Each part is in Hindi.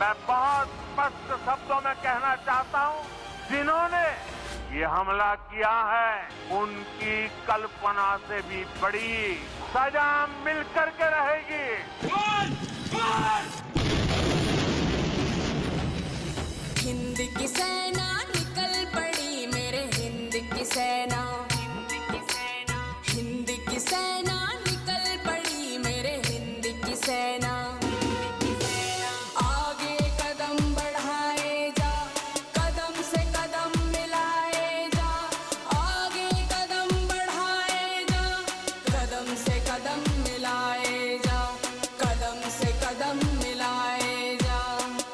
मैं बहुत स्पष्ट शब्दों में कहना चाहता हूं, जिन्होंने ये हमला किया है उनकी कल्पना से भी बड़ी सजा मिलकर के रहेगी। हिंद की सेना निकल पड़ी, मेरे हिंद की सेना, हिंद की सेना निकल पड़ी, मेरे हिंद की सेना। आगे कदम बढ़ाए जा, कदम से कदम मिलाए जा, आगे कदम बढ़ाए जा, कदम से कदम मिलाए जा, कदम से कदम मिलाए जा,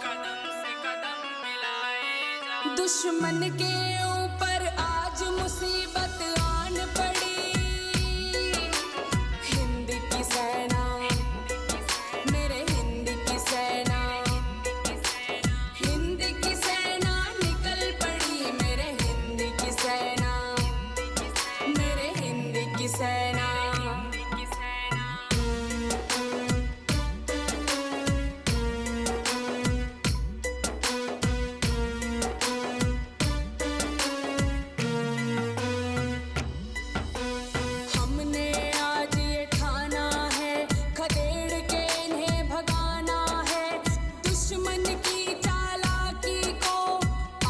कदम से कदम मिलाए जा। दुश्मन के ऊपर आज मुसीबत आन पड़ी, हिंद की सेना, मेरे हिंद की सेना, हिंद की सेना निकल पड़ी, मेरे हिंद की सेना, मेरे हिंद की सेना। हमने आज ये ठाना है, खदेड़ के इन्हें भगाना है, दुश्मन की चालाकी को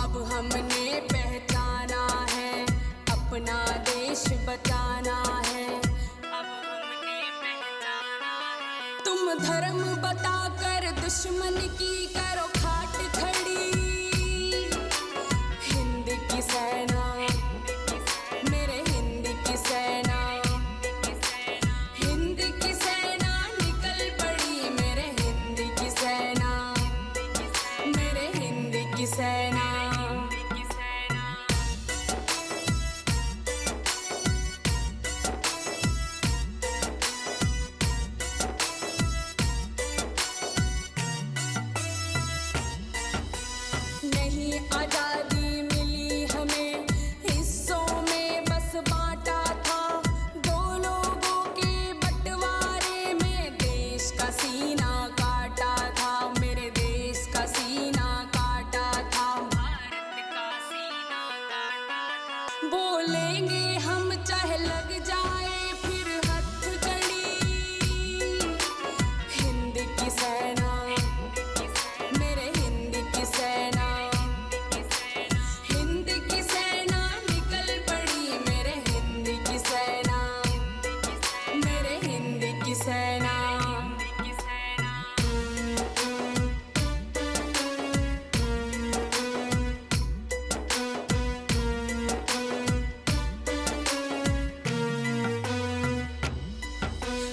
अब हमने पहचाना है, अपना देश बचाना है, अब हमने पहचाना है। तुम धर्म बताकर दुश्मन की करो खाट खड़ी, हिंद की सेना, मेरे हिंद की सेना, हिंद की सेना निकल पड़ी, मेरे हिंद की सेना, मेरे हिंद की सेना। नहीं आजादी मिली हमें, हिस्सों में बस बांटा था, दो लोगों के बंटवारे में देश का सीना काटा था, मेरे देश का सीना काटा था, भारत का सीना काटा था। बोलेंगे हम चाहे लग जाए फिर हथकड़ी, हिंद की सेना, मेरे हिंद की सेना, हिंद की सेना निकल पड़ी, मेरे हिंद की सेना, मेरे हिंद की सेना।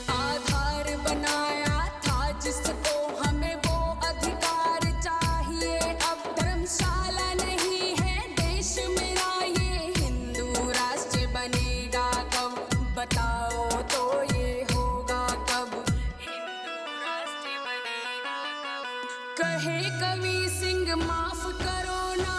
आधार बनाया था जिसको, हमें वो अधिकार चाहिए, अब धर्मशाला नहीं है देश मेरा, ये हिंदू राष्ट्र बनेगा कब, बताओ तो ये होगा कब, हिंदू राष्ट्र बनेगा कब। कहे कवि सिंह माफ करो ना,